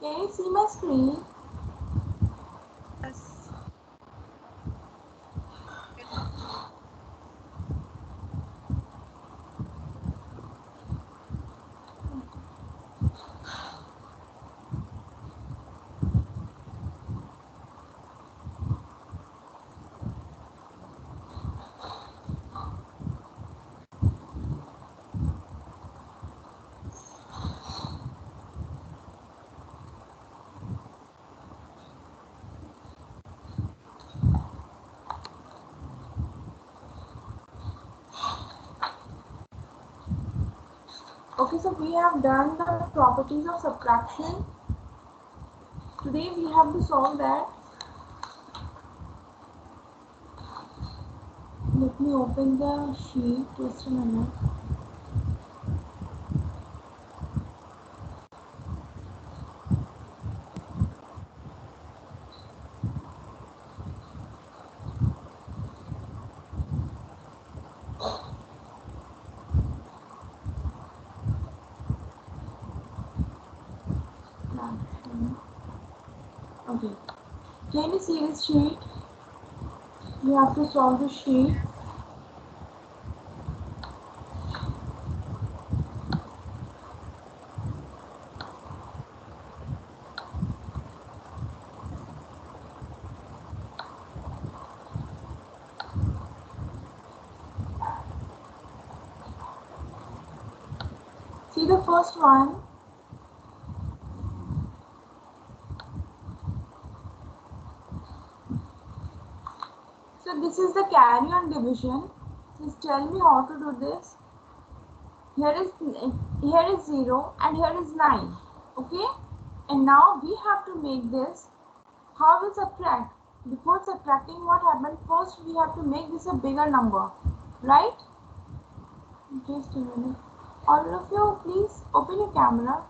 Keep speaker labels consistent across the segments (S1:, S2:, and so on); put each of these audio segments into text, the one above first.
S1: Can you see my screen?
S2: Yes.
S1: Okay, so we have done the properties of subtraction. Today we have to solve that. Let me open the sheet. Just a minute. Fraction. Okay. Can you see this sheet? You have to solve the sheet. See the first one. So this is the carry on division. Just tell me how to do this. Here is 0 and here is 9. Okay? And now we have to make this. How we subtract? Before subtracting, what happened? First we have to make this a bigger number. Right? Just a minute. All of you please open your camera.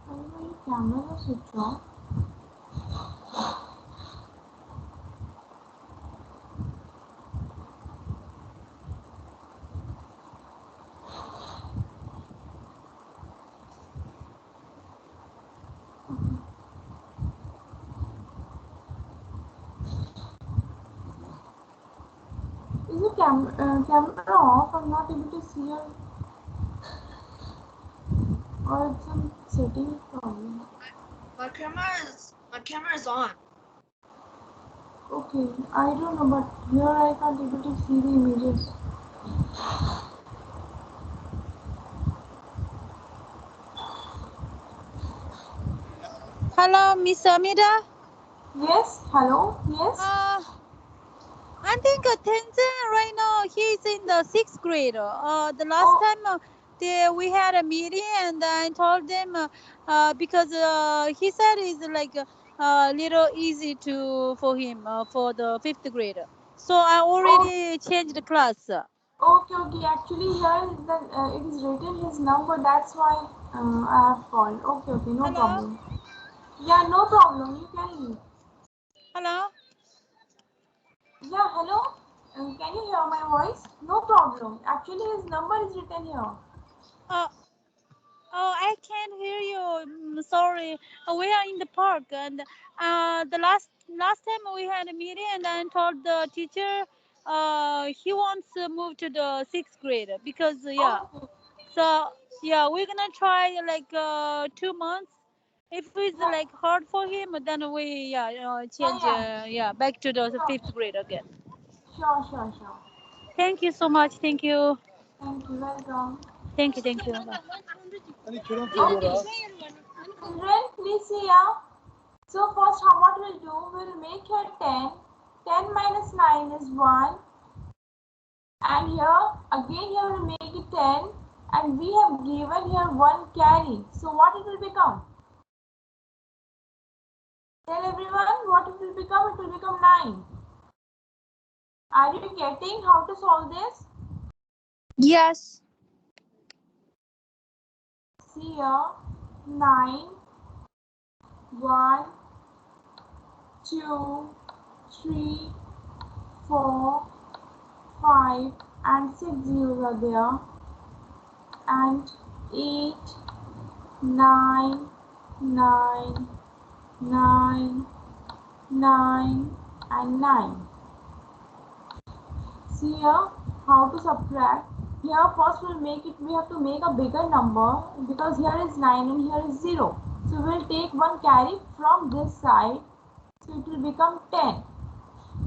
S1: I don't know your camera is switched off. Is the camera off? I'm not able to see your, or it's some setting problem.
S2: My camera is on.
S1: Okay, I don't know, but here I can't able to see the images.
S3: Hello, Miss Amira.
S1: Yes, hello, yes.
S3: Uh, I think Tenzin right now he's in the sixth grade. The last
S1: Oh,
S3: time we had a meeting and I told them because he said it's like little easy to for him for the fifth grade. So I
S1: oh,
S3: already changed the class.
S1: okay, okay. Actually, here is the, it is written his number. That's why I have called. Okay, okay, no
S3: Hello,
S1: problem. Yeah, no problem. You can leave.
S3: hello.
S1: Yeah, hello. Can you hear my voice? No problem. Actually, his number is written here.
S3: Uh, Oh, I can't hear you. Sorry. We are in the park, and the last time we had a meeting, and I told the teacher he wants to move to the sixth grade because yeah.
S1: Okay.
S3: So yeah, we're gonna try like 2 months. If it's
S1: Yeah,
S3: like hard for him, then we yeah
S1: yeah,
S3: change
S1: yeah.
S3: yeah back to the
S1: Sure,
S3: fifth grade again.
S1: sure, sure, sure.
S3: Thank you so much. Thank you.
S1: Thank you. Welcome.
S3: Thank you. Thank you. Bye.
S1: Okay. Children, please see here. So first, how what we'll do? We'll make here 10. 10 minus 9 is 1. And here, again here we'll make it 10. And we have given here 1 carry. So what it will become? Tell everyone what it will become. It will become 9. Are you getting how to solve this?
S2: Yes.
S1: See here. 9, 1, 2, 3, 4, 5 and 6 zeros are there, and 8, 9, 9, 9, 9 and 9. See here how to subtract. Here first we have to make a bigger number, because here is 9 and here is 0. So we'll take one carry from this side, so it will become 10.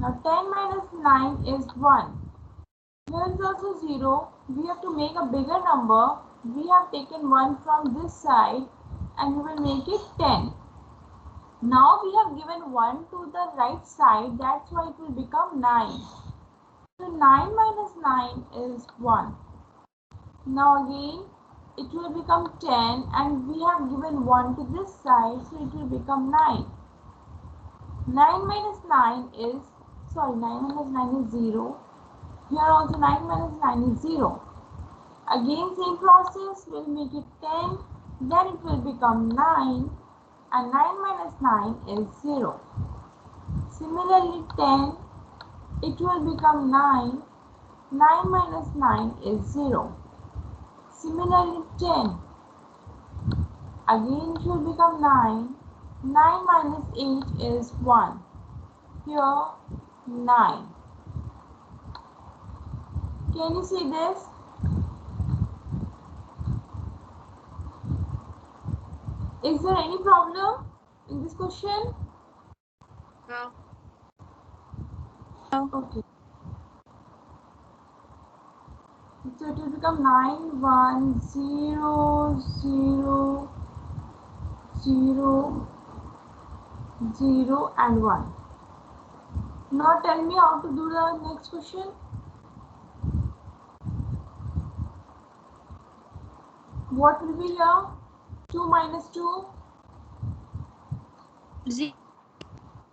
S1: Now 10 minus 9 is 1. Here is also 0. We have to make a bigger number. We have taken 1 from this side and we will make it 10. Now we have given 1 to the right side, that's why it will become 9. So 9 minus 9 is 1. Now again it will become 10 and we have given 1 to this side, so it will become 9. 9 minus 9 is, 9 minus 9 is 0. Here also 9 minus 9 is 0. Again same process, we'll make it 10, then it will become 9, and 9 minus 9 is 0. Similarly 10, it will become 9, 9 minus 9 is 0. Similarly 10, again it will become 9, 9 minus 8 is 1. Here 9. Can you see this? Is there any problem in this question?
S2: No.
S1: Okay. So it will become 9, 1, 0, 0, 0, 0 and 1. Now tell me how to do the next question. What will be here? 2 minus 2?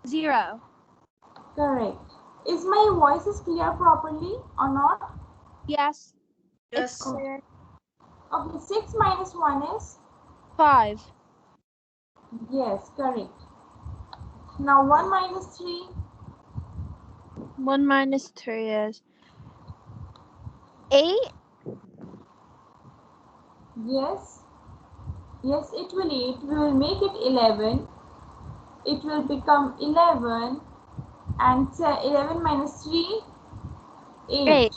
S2: 0.
S1: Correct. Is my voice is clear properly or not?
S2: Yes.
S4: Yes.
S2: It's clear.
S1: Okay, 6 minus 1 is?
S2: 5.
S1: Yes, correct. Now 1 minus 3?
S2: 1 minus 3 is 8.
S1: Yes. Yes, it will 8. We will make it 11. It will become 11, and 11 minus 3? 8.
S2: 8.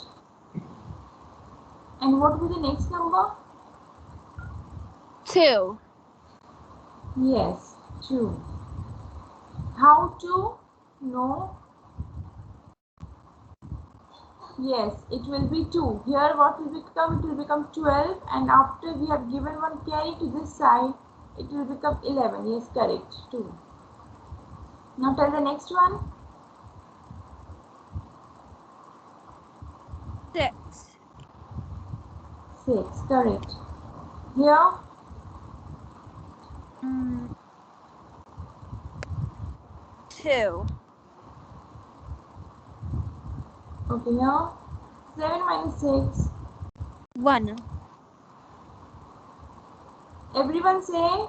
S1: And what will be the next number?
S2: 2.
S1: Yes, 2. How to? No. Yes, it will be 2. Here what will become? It will become 12, and after we have given one carry to this side, it will become 11. Yes, correct. 2. Now tell the next one.
S2: 6.
S1: 6, correct. Here?
S2: 2.
S1: Okay, here? 7 minus 6.
S2: 1.
S1: Everyone say?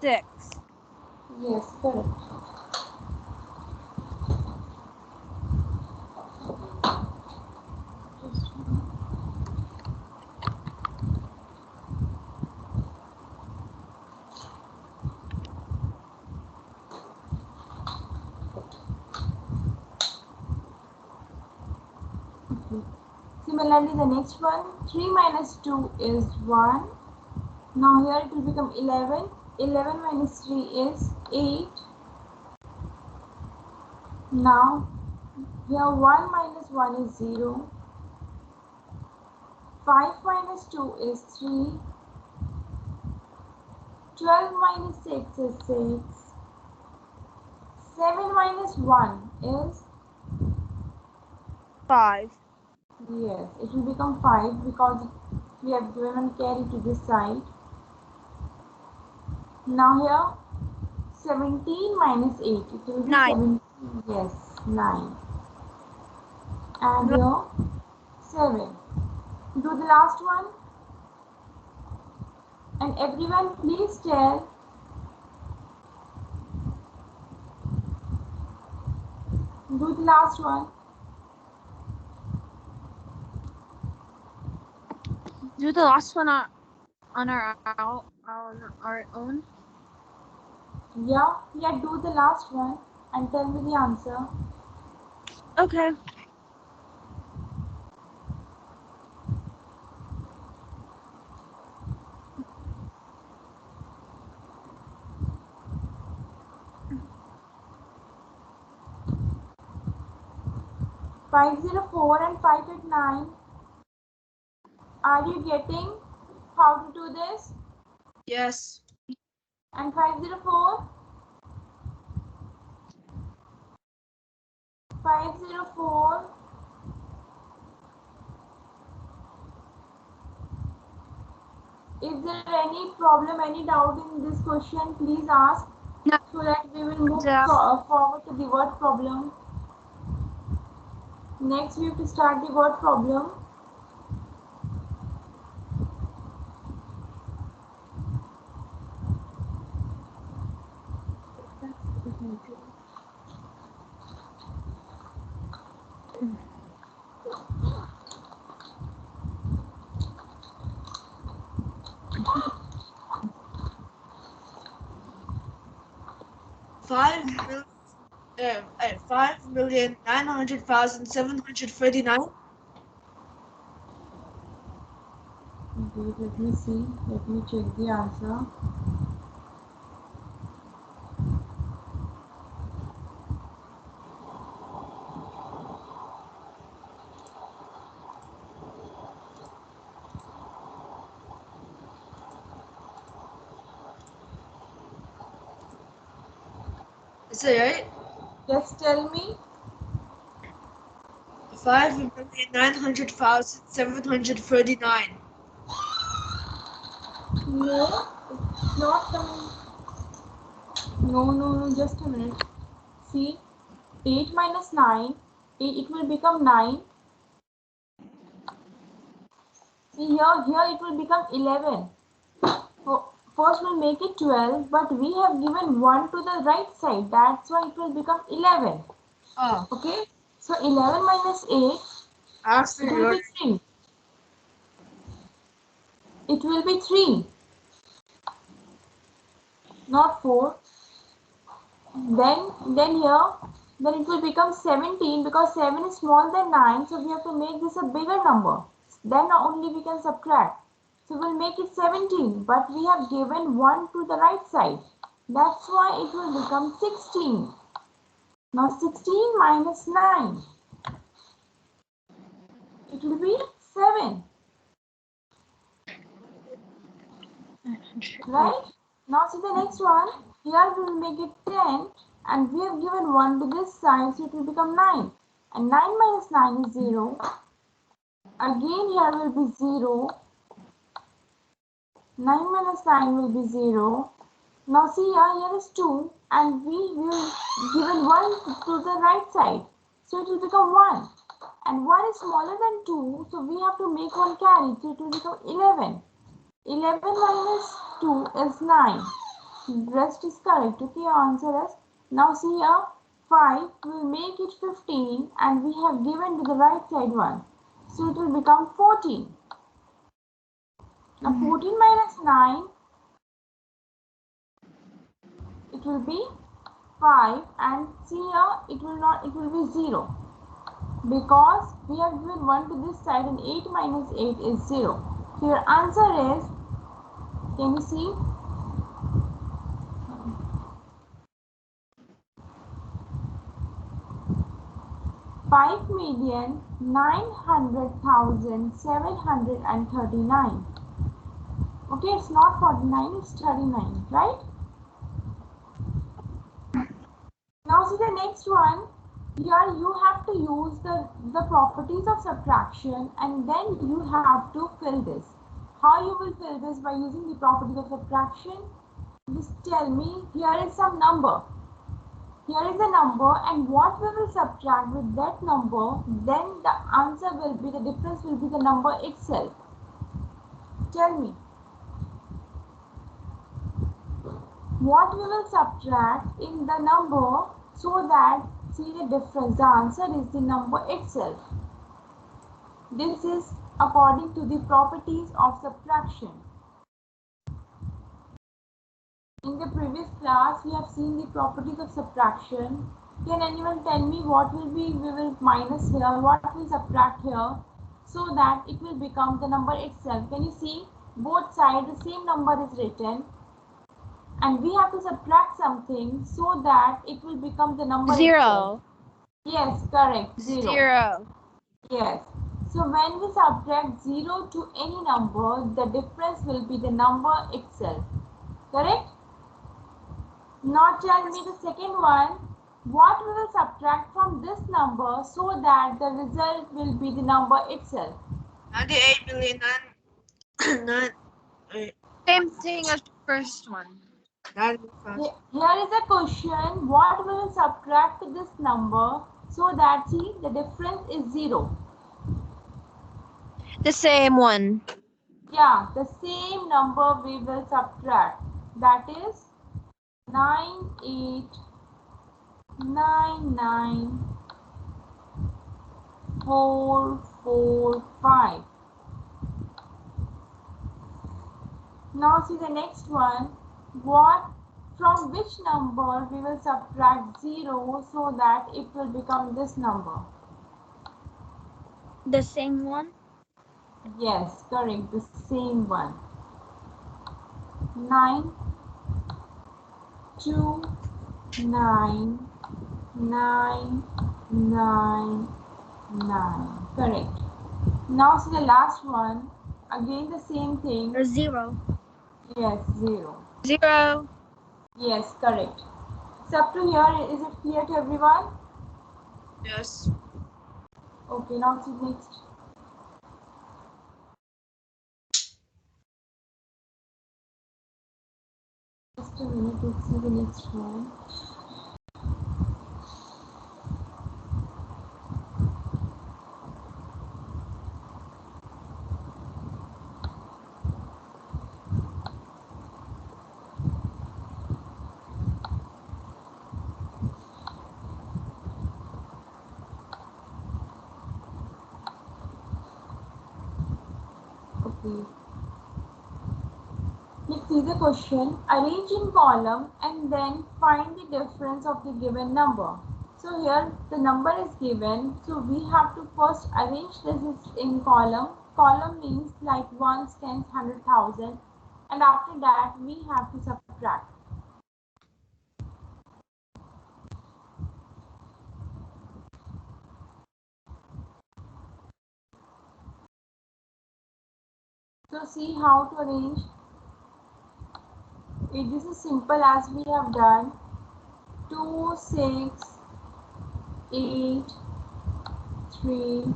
S2: 6.
S1: Yes, correct. Okay. Similarly, the next one, 3 minus 2 is 1. Now here it will become 11. 11 minus 3 is 8. Now here 1 minus 1 is 0. 5 minus 2 is 3. 12 minus 6 is 6. 7 minus 1 is?
S2: 5.
S1: Yes, it will become 5 because we have given one carry to this side. Now here 17 minus 8. It will be
S2: 9.
S1: 17. Yes, 9. And here 7. Do the last one. And everyone please tell. Do the last one.
S2: Do the last one on our own.
S1: Yeah, do the last one and tell me the answer.
S2: Okay.
S1: Five zero four and 589. Are you getting how to do this?
S2: Yes.
S1: And 504? 504. Is there any problem, any doubt in this question? Please ask
S2: No.
S1: so that we will move
S2: Yeah.
S1: forward to the word problem. Next, we have to start the word problem.
S4: Five million 900,739.
S1: Wait, let me see. Let me check the answer.
S4: Is that right?
S1: Just tell me.
S4: 5,900,739.
S1: No, it's not coming. No, just a minute. See, 8 minus 9, it will become 9. See here it will become 11. First we'll make it 12, but we have given 1 to the right side. That's why it will become 11.
S4: Oh,
S1: Okay, so 11 minus 8,
S4: actually,
S1: it will be 3. It will be 3, not 4. Then it will become 17 because 7 is smaller than 9. So we have to make this a bigger number. Then only we can subtract. So we'll make it 17. But we have given 1 to the right side. That's why it will become 16. Now 16 minus 9. It will be 7. Right? Now see the next one. Here we will make it 10. And we have given 1 to this side. So it will become 9. And 9 minus 9 is 0. Again here will be 0. 9 minus 9 will be 0. Now see here is 2 and we will given 1 to the right side. So it will become 1. And 1 is smaller than 2. So we have to make one carry. So it will become 11. 11 minus 2 is 9. Rest is correct. Okay, your answer is. Now see here 5 will make it 15 and we have given to the right side 1. So it will become 14. Now 14 minus 9, it will be 5 and see here it will be 0 because we have given 1 to this side and 8 minus 8 is 0. So your answer is, can you see? Five million 900,739. Okay, it's not 49, it's 39, right? Now see the next one. Here you have to use the properties of subtraction and then you have to fill this. How you will fill this? By using the properties of subtraction. Just tell me, here is some number. Here is a number, and what we will subtract with that number, then the answer will be, the difference will be the number itself. Tell me. What we will subtract in the number so that, see the difference, the answer is the number itself. This is according to the properties of subtraction. In the previous class, we have seen the properties of subtraction. Can anyone tell me what will be, we will minus here, what we subtract here, so that it will become the number itself. Can you see? Both sides the same number is written, and we have to subtract something so that it will become the number itself.
S2: Zero.
S1: Yes, correct. Zero.
S2: Zero.
S1: Yes. So when we subtract 0 to any number, the difference will be the number itself. Correct? Now tell me the second one. What we will subtract from this number so that the result will be the number itself?
S4: 98,000,000.
S2: Same thing as the first one.
S4: 95.
S1: Here is a question. What we will subtract this number so that, see, the difference is 0.
S2: The same one.
S1: Yeah, the same number we will subtract. That is 98,99445. Now see the next one. What, from which number we will subtract 0 so that it will become this number?
S2: The same one.
S1: Yes, correct, the same one. 9, 2, 9, 9, 9, 9. Correct. Now see the last one. Again the same thing.
S2: Or zero.
S1: Yes, 0.
S2: Zero.
S1: Yes, correct. So up to here, is it clear to everyone?
S4: Yes.
S1: Okay, now see next. Just a minute, let's see the next one. Okay. Let's see the question. Arrange in column and then find the difference of the given number. So here the number is given. So we have to first arrange this in column. Column means like ones, tens, 100,000. And after that we have to subtract. So see how to arrange. This is simple as we have done. 2, 6, 8, 3,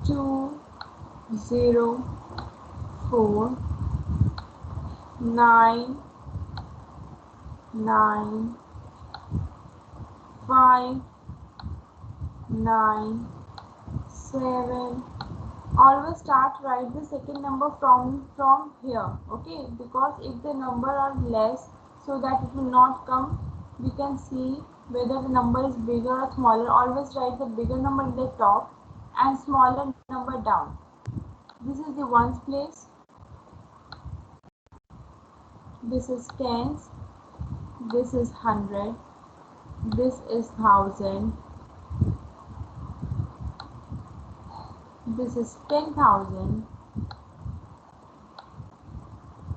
S1: 2, 0, 4, 9, 9, 5, 9, 7. Always start write the second number from here, okay? Because if the number are less, so that it will not come, we can see whether the number is bigger or smaller. Always write the bigger number in the top and smaller number down. This is the ones place. This is tens. This is 100. This is 1000. This is 10,000.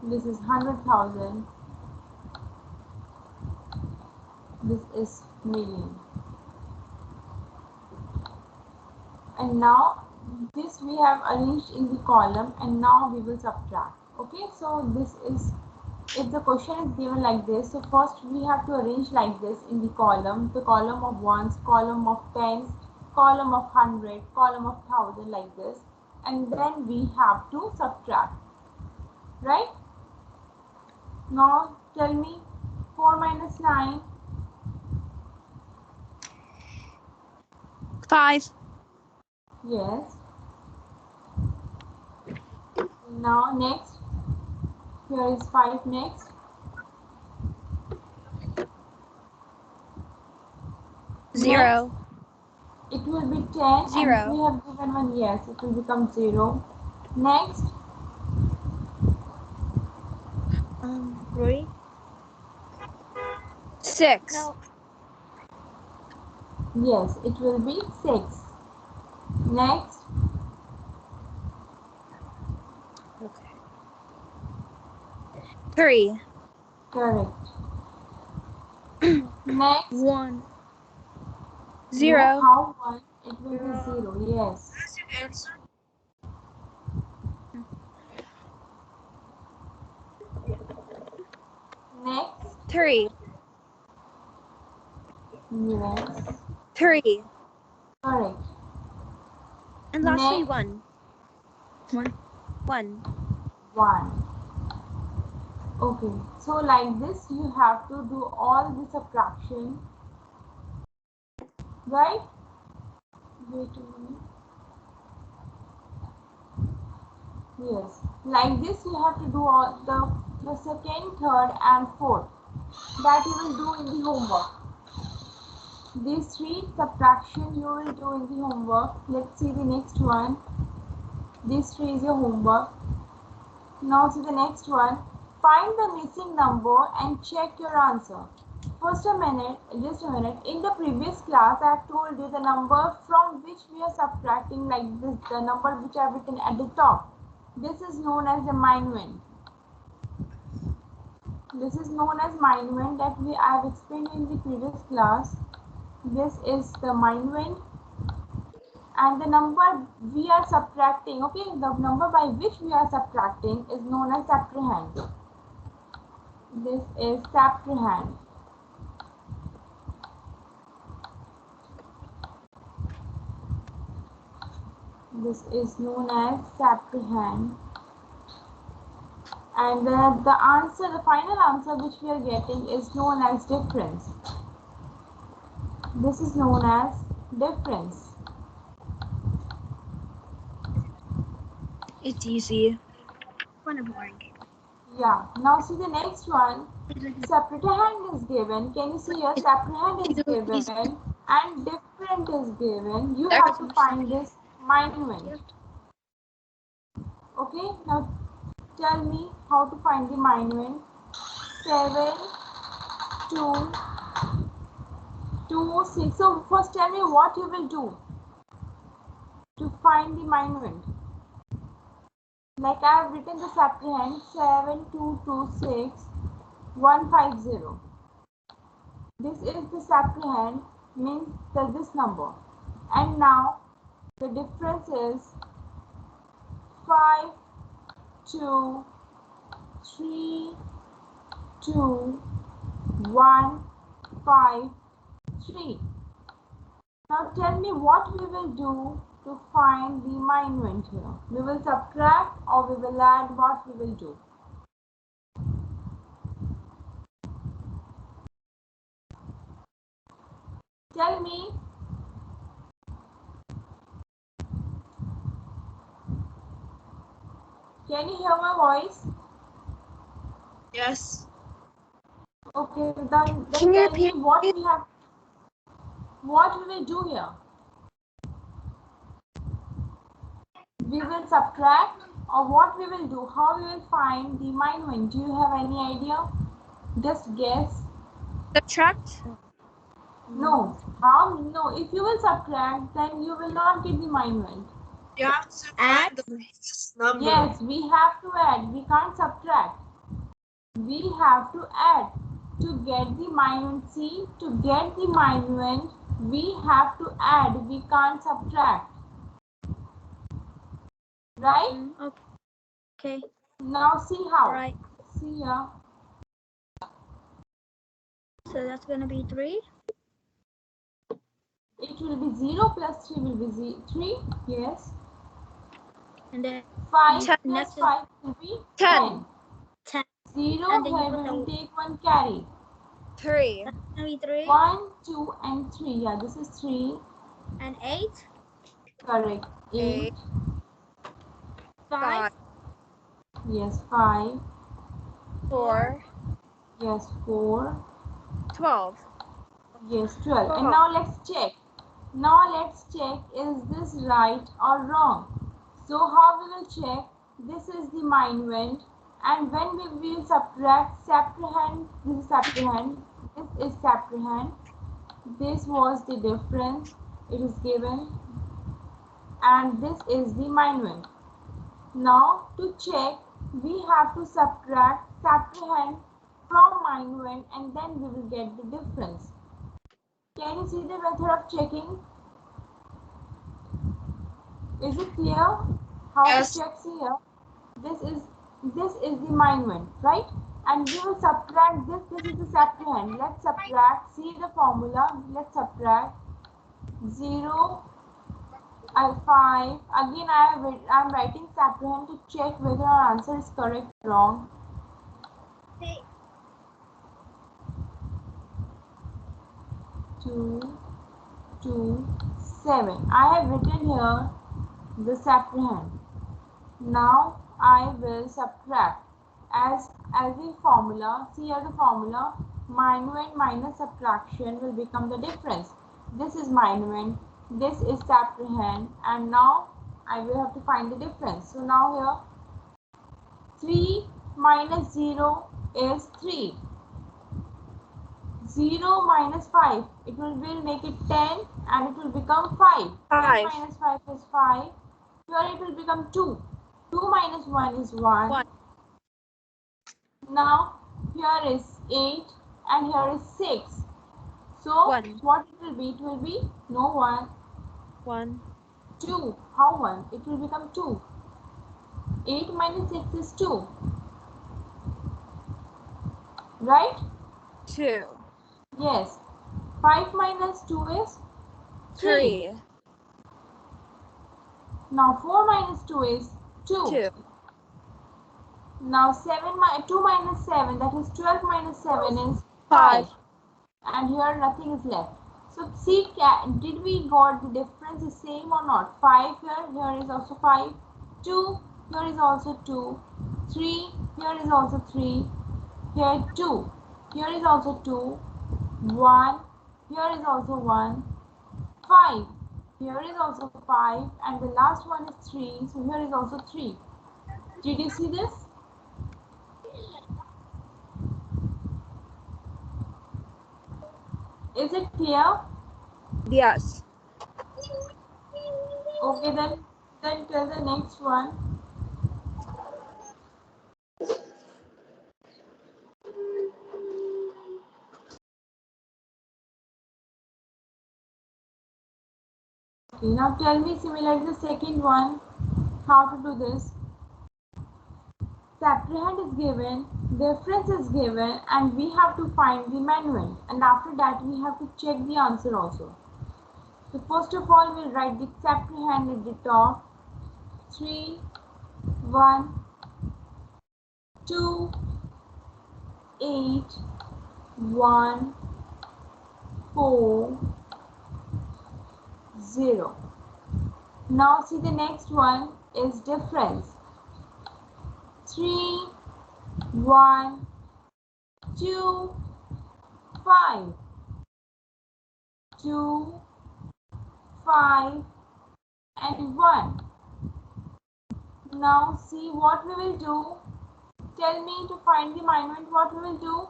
S1: This is 100,000. This is million. And now this we have arranged in the column, and now we will subtract. Okay, so this is, if the question is given like this, so first we have to arrange like this in the column of ones, column of tens, column of 100, column of 1000, like this, and then we have to subtract, right? Now tell me 4 minus 9.
S2: 5.
S1: Yes. Now next. Here is 5 next.
S2: Zero.
S1: It will be 10
S2: Zero.
S1: and we have given one, yes, it will become 0. Next,
S2: 3. 6.
S3: No.
S1: yes, it will be 6. Next,
S2: Okay. 3.
S1: correct. Next,
S2: 1.
S1: no,
S2: 0.
S1: how 1? It will be 0, yes.
S4: That's your answer.
S1: Next,
S2: 3.
S1: yes,
S2: 3.
S1: correct.
S2: And lastly,
S1: Next,
S2: 1. 1. 1.
S1: 1. Okay, so like this you have to do all the subtraction, right? Wait a minute. Yes, like this you have to do all the second, third and fourth. That you will do in the homework. These 3 subtraction you will do in the homework. Let's see the next one. These 3 is your homework. Now see the next one. Find the missing number and check your answer. Just a minute. In the previous class, I have told you the number from which we are subtracting, like this, the number which I have written at the top. This is known as the minuend. This is known as minuend that I have explained in the previous class. This is the minuend. And the number we are subtracting, okay, the number by which we are subtracting is known as subtrahend. This is subtrahend. This is known as subtrahend. And the answer, the final answer which we are getting is known as difference. This is known as difference.
S2: It's easy. Kind of boring.
S1: Yeah. Now see the next one. Subtrahend is given. Can you see here? Subtrahend is given and different is given. You have to find this minuend. Okay. Now tell me how to find the minuend. 7, 2, 2, 6. So first tell me what you will do to find the minuend. Like I have written the subtrahend 7226 150. This is the subtrahend, means that this number. And now the difference is 5, 2, 3, 2, 1, 5, 3. Now tell me what we will do to find the minuend here. We will subtract or we will add, what we will do. Tell me. Can you hear my voice?
S4: Yes.
S1: Okay, then
S2: Can you
S1: tell me
S2: repeat?
S1: what we will do here. We will subtract, or what we will do, how we will find the minuend. Do you have any idea? Just guess.
S2: Subtract?
S1: No. How? No. If you will subtract, then you will not get the minuend.
S4: You have to find the biggest number.
S1: Yes, we have to add. We can't subtract. We have to add to get the minuend. See, to get the minuend, we have to add. We can't subtract. Right?
S3: Okay.
S1: Now see how.
S3: Right.
S1: See here.
S3: So that's gonna be 3.
S1: It will be 0 plus 3 will be 3. Yes.
S3: And then
S1: 5
S2: 10.
S1: plus 5 will be
S2: 10.
S1: 10.
S3: 10.
S1: 0
S2: And then you
S1: here
S2: put
S1: we
S2: the
S1: will take one carry.
S2: 3. That's gonna be 3.
S1: 1, 2 and 3. Yeah, this is 3.
S2: And 8.
S1: Correct. 8.
S2: 5.
S1: Yes, 5.
S2: 4.
S1: Yes, 4.
S2: 12.
S1: Yes, 12. And now let's check. Is this right or wrong? So how we will check? This is the minuend, and when we will subtract septrahend, this is septrahend, this is septrahend. This was the difference. It is given, and this is the minuend. Now to check, we have to subtract septrahend from minuend, and then we will get the difference. Can you see the method of checking? Is it clear how
S4: Yes.
S1: to check here? This is the minuend, right? And we will subtract this. This is the septrahend. Let's subtract. See the formula. Let's subtract 0 and 5. Again, I'm writing septrahend to check whether our answer is correct or wrong. 2, 2, 7. I have written here the septrahend. Now I will subtract as the formula. See here the formula, minuend minus subtraction will become the difference. This is minuend, this is septrahend, and now I will have to find the difference. So now here 3 minus 0 is 3. 0 minus 5, it will make it 10 and it will become 5. 10 minus 5 is 5. Here it will become 2. 2 minus 1 is 1. Now here is 8 and here is 6. So
S2: 1.
S1: what it will be? It will be no 1.
S2: 1.
S1: 2. How 1? It will become 2. 8 minus 6 is 2. Right?
S2: 2.
S1: Yes. 5 minus 2 is 3.
S2: 3.
S1: Now 4 minus 2 is 2.
S2: 2.
S1: Now 2 minus 7, that is 12 minus 7 is
S2: 5.
S1: 5. And here nothing is left. So see, did we got the difference is same or not? 5 here is also 5. 2, here is also 2. 3, here is also 3. Here 2, here is also 2. 1, here is also 1. 5, here is also 5. And the last one is 3. So here is also 3. Did you see this? Is it clear?
S2: Yes.
S1: Okay, then tell the next one. Okay, now tell me similarly the second one, how to do this. Septrahend is given, difference is given, and we have to find the minuend. And after that, we have to check the answer also. So first of all, we'll write the septrahend at the top. 3, 1, 2, 8, 1, 4, 0. Now see the next one is difference. 3, 1, 2, 5. 2, 5 and 1. Now see what we will do. Tell me to find the minuend what we will do.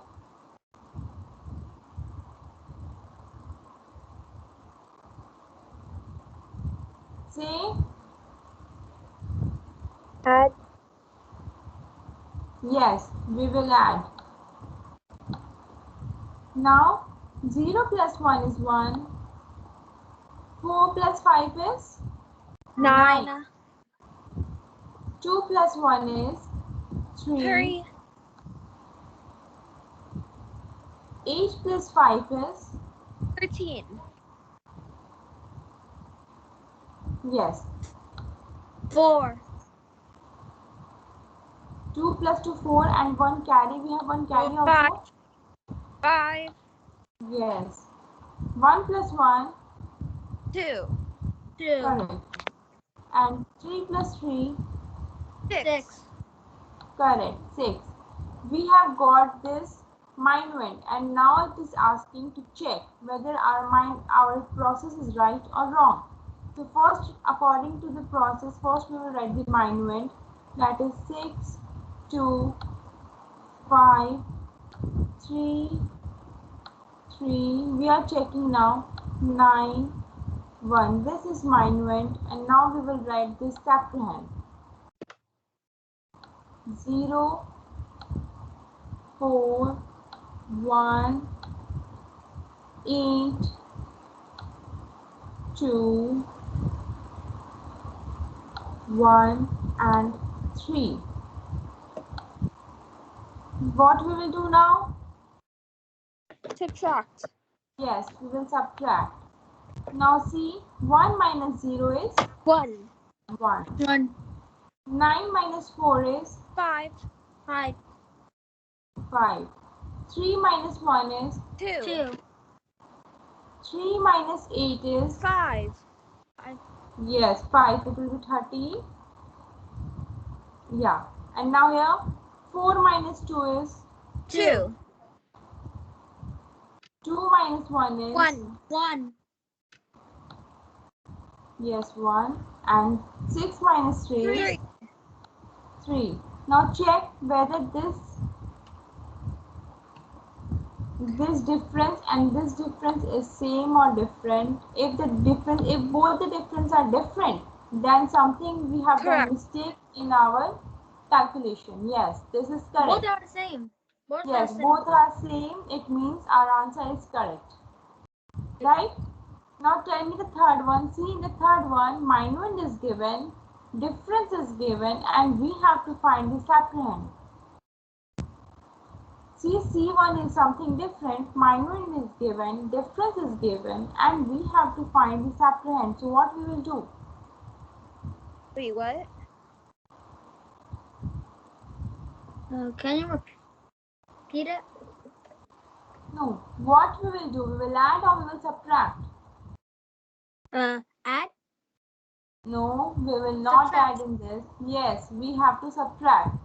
S1: Say.
S2: Add.
S1: Yes, we will add. Now 0 plus 1 is 1. 4 plus 5 is
S2: 9.
S1: 2 plus 1 is 3.
S2: 3.
S1: 8 plus 5 is
S2: 13.
S1: yes.
S2: 4.
S1: 2 plus 2, 4, and 1 carry. We have 1 carry
S2: Five.
S1: also.
S2: 5.
S1: Yes. 1 plus 1.
S2: 2.
S1: Correct. And 3 plus 3.
S2: 6.
S1: Correct. 6. We have got this minuend, and now it is asking to check whether our process is right or wrong. So first, according to the process, first we will write the minuend, that is 6, 2, 5, 3, 3. We are checking now. 9, 1. This is minuend, and now we will write this separand. 0, 4, 1, 8, 2, 1, and 3. What we will do now?
S2: Subtract.
S1: Yes, we will subtract. Now see, 1 minus 0 is
S2: 1.
S1: 1. 9 minus 4 is
S2: 5.
S1: 5. 3 minus 1 is
S2: 2.
S1: 3 minus 8 is
S2: 5.
S1: yes, 5. It will be 30. Yeah. And now here 4 minus 2 is
S2: 2.
S1: 2 minus 1 is
S2: 1.
S1: yes, 1. And 6 minus 3 is
S2: 3.
S1: 3. Now check whether this difference and this difference is same or different. If both the difference are different, then something we have done
S2: Correct.
S1: mistake in our calculation. Yes, this is correct.
S2: Both are the same.
S1: Yes, both are same. It means our answer is correct. Right? Now tell me the third one. See, in the third one, minuend is given, difference is given, and we have to find the separand. See, C1 is something different, minuend is given, difference is given, and we have to find the separand. So what we will do?
S2: Wait, what? Can you repeat it?
S1: No. What we will do? We will add or we will subtract?
S2: Add.
S1: No, we will not
S2: Subtract.
S1: add in this. Yes, we have to subtract.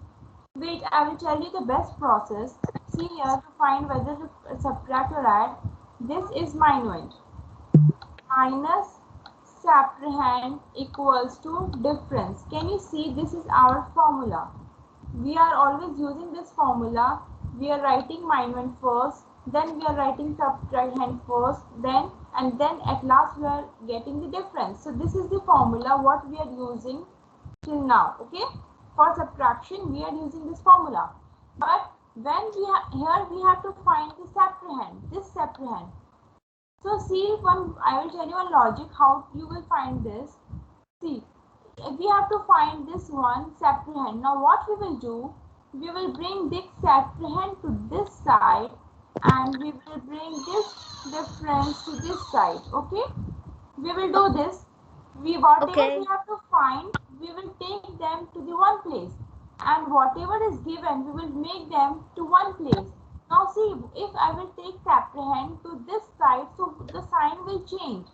S1: Wait, I will tell you the best process. See here to find whether to subtract or add. This is minuend. Minus separand equals to difference. Can you see this is our formula? We are always using this formula. We are writing minuend first, then we are writing separand first, then at last we are getting the difference. So this is the formula what we are using till now. Okay, for subtraction we are using this formula, but when here we have to find the separand, this separand. So see, I will tell you a logic how you will find this. See, we have to find this one separand. Now what we will do, we will bring this separand to this side, and we will bring this difference to this side. Okay, we will do this. Whatever we have to find, we will take them to the one place, and whatever is given, we will make them to one place. Now see, if I will take separand to this side, so the sign will change.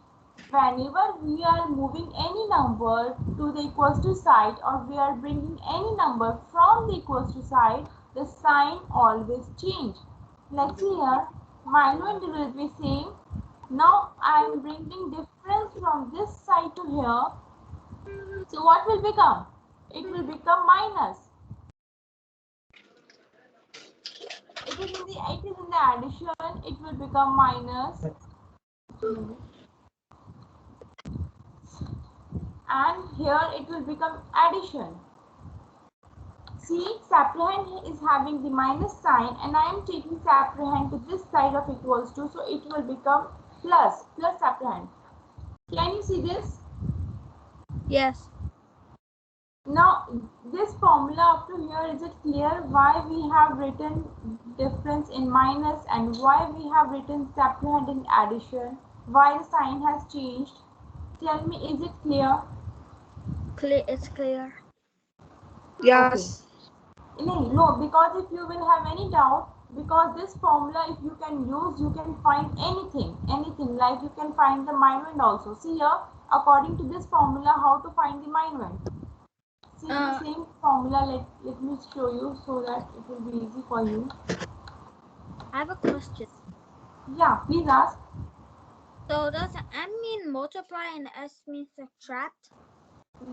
S1: Whenever we are moving any number to the equals to side, or we are bringing any number from the equals to side, the sign always change. Let's see here, minuend will be same. Now I am bringing difference from this side to here. So what will become? It will become minus. It is in the addition. It will become minus. And here it will become addition. See, separand is having the minus sign, and I am taking separand to this side of equals to, so it will become plus separand. Can you see this?
S2: Yes.
S1: Now this formula up to here, is it clear why we have written difference in minus and why we have written separand in addition, why the sign has changed? Tell me, is it clear?
S2: It's clear.
S1: Yes. Okay. No, because if you will have any doubt, because this formula, if you can use, you can find anything. Like you can find the minuend also. See here, according to this formula, how to find the minuend. See the same formula. Let me show you so that it will be easy for you.
S2: I have a question.
S1: Yeah, please ask.
S2: So does M mean multiply and S mean subtract?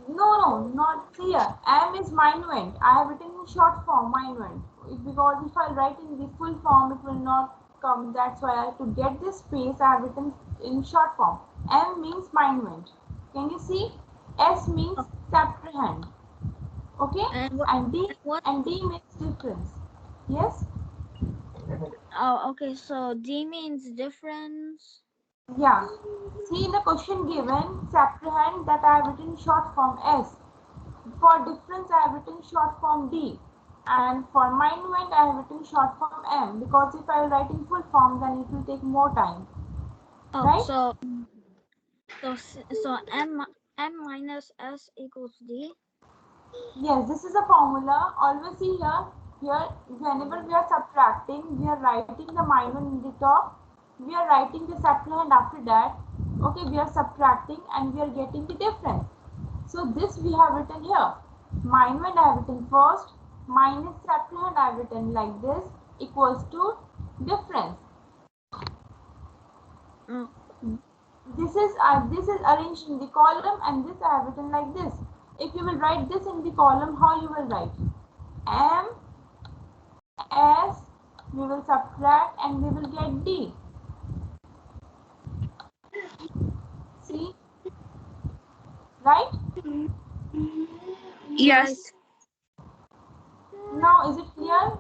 S1: No, not here. M is minuend. I have written in short form minuend. Because if I write in the full form, it will not come. That's why to get this space, I have written in short form. M means minuend. Can you see? S means subtrahend. Okay?
S2: And what?
S1: And D means difference. Yes?
S2: Oh, okay. So D means difference.
S1: Yeah. See in the question given, subtrahend, that I have written short form S. For difference, I have written short form D, and for minuend, I have written short form M, because if I write in full form, then it will take more time,
S2: Oh,
S1: right?
S2: so M minus S equals D.
S1: Yes, this is a formula. Always see here, whenever we are subtracting, we are writing the minuend in the top, we are writing the subtrahend after that. Okay, we are subtracting and we are getting the difference. So this we have written here. Minuend I have written first, minus subtrahend I have written like this, equals to difference.
S2: Oh.
S1: This is arranged in the column, and this I have written like this. If you will write this in the column, how you will write? M, S, we will subtract and we will get D. See? Right?
S5: Yes.
S1: Now is it clear?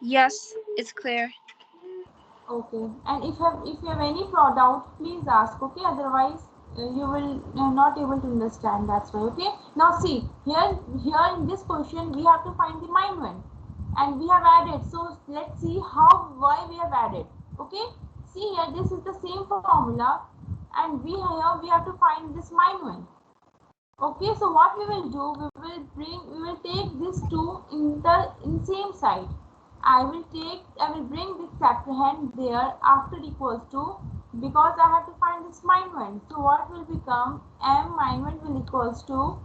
S5: Yes, it's clear.
S1: Okay. And if you have any doubt, please ask. Okay. Otherwise, you will not able to understand. That's why. Okay. Now see here in this question we have to find the minuend, and we have added. So let's see why we have added. Okay. See here, this is the same formula, and we have to find this minuend. Okay. So what we will do, we will take these two in same side. I will bring this subtrahend there after equals to, because I have to find this minuend. So what will become? M minuend will equals to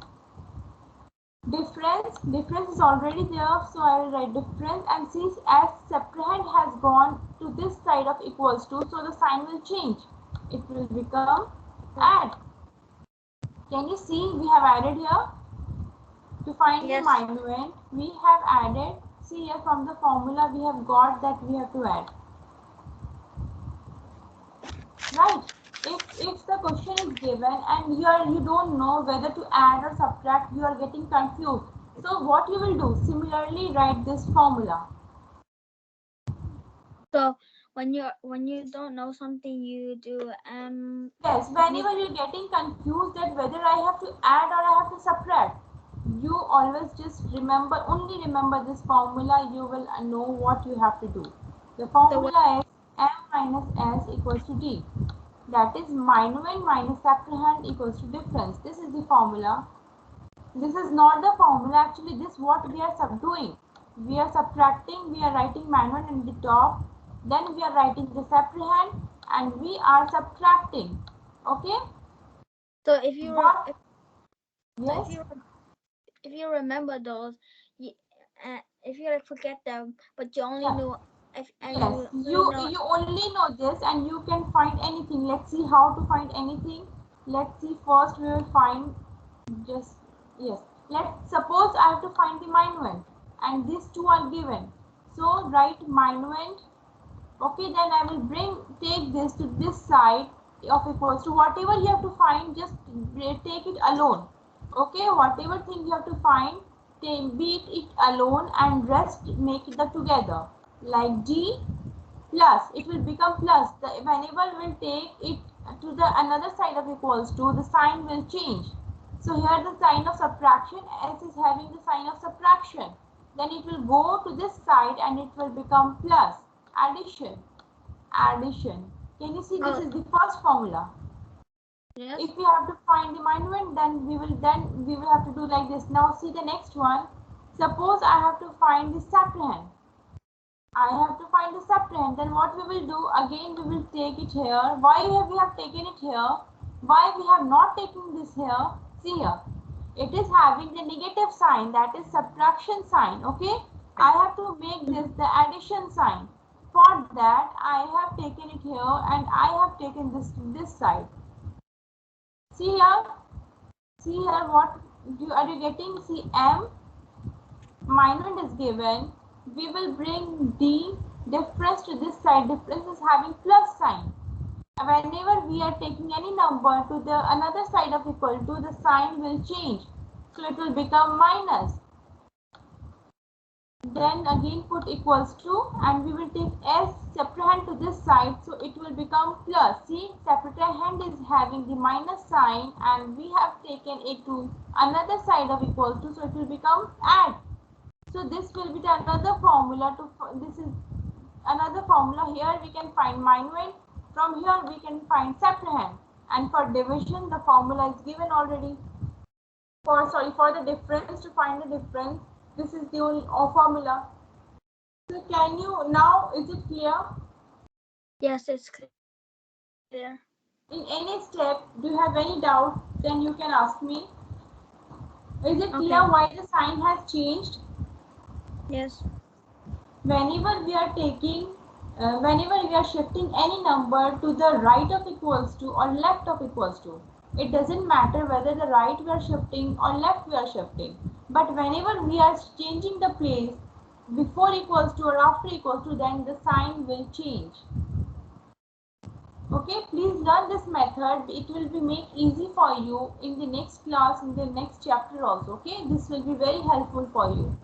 S1: difference. Difference is already there, so I will write difference, and since as subtrahend has gone to this side of equals to, so the sign will change. It will become add. Can you see we have added here? To find the
S2: Yes.
S1: minuend, we have added. See here, from the formula we have got that we have to add. Right? If the question is given and you don't know whether to add or subtract, you are getting confused. So what you will do? Similarly, write this formula.
S2: So when you don't know something, you do
S1: Yes, whenever you're getting confused that whether I have to add or I have to subtract, you always just only remember this formula, you will know what you have to do. The formula is M minus S equals to D. That is minuend minus subtrahend equals to difference. This is the formula. This is not the formula, actually this what we are doing. We are subtracting, we are writing minuend in the top, then we are writing the subtrahend, and we are subtracting. Okay?
S2: So if you
S1: What?
S2: so
S1: Yes?
S2: if you remember those, if you forget them, but you only
S1: Yeah.
S2: know if and
S1: Yes.
S2: you only know.
S1: You only know this, and you can find anything. Let's see how to find anything. Let's see, first we will find just, yes. Let's suppose I have to find the minuend, and these two are given. So write minuend. Okay, then I will take this to this side of equals to, whatever you have to find, just take it alone. Okay, whatever thing you have to find, be it alone, and rest make it together. Like D plus, it will become plus. Whenever we'll take it to the another side of equals to, the sign will change. So here the sign of subtraction, S is having the sign of subtraction. Then it will go to this side and it will become plus. Addition. Addition. Can you see, this is the first formula.
S2: Yes.
S1: If we have to find the minuend, then we will have to do like this. Now see the next one. Suppose I have to find the subtrahend. I have to find the subtrahend. Then what we will do? Again, we will take it here. Why we have taken it here? Why we have not taken this here? See here. It is having the negative sign, that is subtraction sign. Okay. I have to make this the addition sign. For that, I have taken it here and I have taken this side. See here. See here. What are you getting? See M minus is given. We will bring D difference to this side. Difference is having plus sign. Whenever we are taking any number to the another side of equal to, the sign will change. So it will become minus. Then again put equals to, and we will take S subtrahend to this side, so it will become plus. See, subtrahend is having the minus sign and we have taken it to another side of equals to, so it will become add. So this will be the another formula to, this is another formula. Here we can find minuend, from here we can find subtrahend, and for division the formula is given already. For the difference, to find the difference, this is the only formula. So can you now, is it clear?
S2: Yes, it's clear.
S1: In any step, do you have any doubt? Then you can ask me. Is it clear why the sign has changed?
S2: Yes.
S1: Whenever we are taking, whenever we are shifting any number to the right of equals to or left of equals to, it doesn't matter whether the right we are shifting or left we are shifting. But whenever we are changing the place before equals to or after equals to, then the sign will change. Okay, please learn this method. It will be make easy for you in the next class, in the next chapter also. Okay, this will be very helpful for you.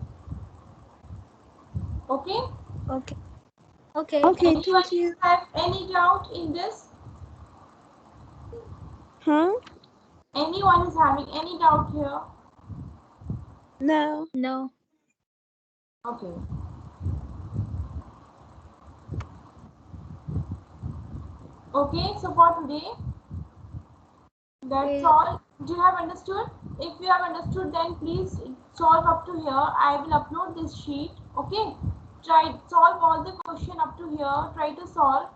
S1: Okay.
S2: Okay. Okay.
S3: Okay,
S1: Anyone
S3: thank you.
S1: have any doubt in this?
S3: Huh?
S1: Anyone is having any doubt here?
S3: No.
S2: No.
S1: Okay. Okay, so for today, that's all. Do you have understood? If you have understood, then please solve up to here. I will upload this sheet. Okay. Try solve all the question up to here. Try to solve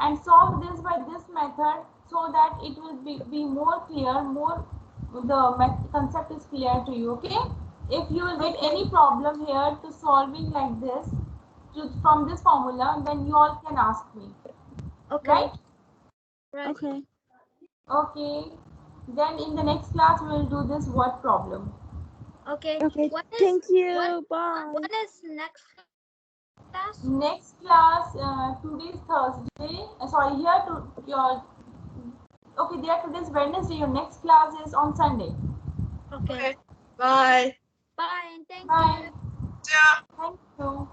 S1: and solve this by this method, so that it will be more clear, more the concept is clear to you. Okay. If you will get any problem here to solving like this from this formula, then you all can ask me.
S2: Okay.
S1: Right?
S2: Right.
S3: Okay.
S1: Okay. Then in the next class we will do this word problem.
S2: Okay.
S3: Okay, thank you. Bye.
S2: When is next class?
S1: Next class, today's Thursday. Sorry, here to your. Okay, there today's Wednesday. Your next class is on Sunday.
S2: Okay.
S4: Bye.
S2: Bye and thank
S1: Bye.
S2: you.
S4: Yeah.
S1: Thank you.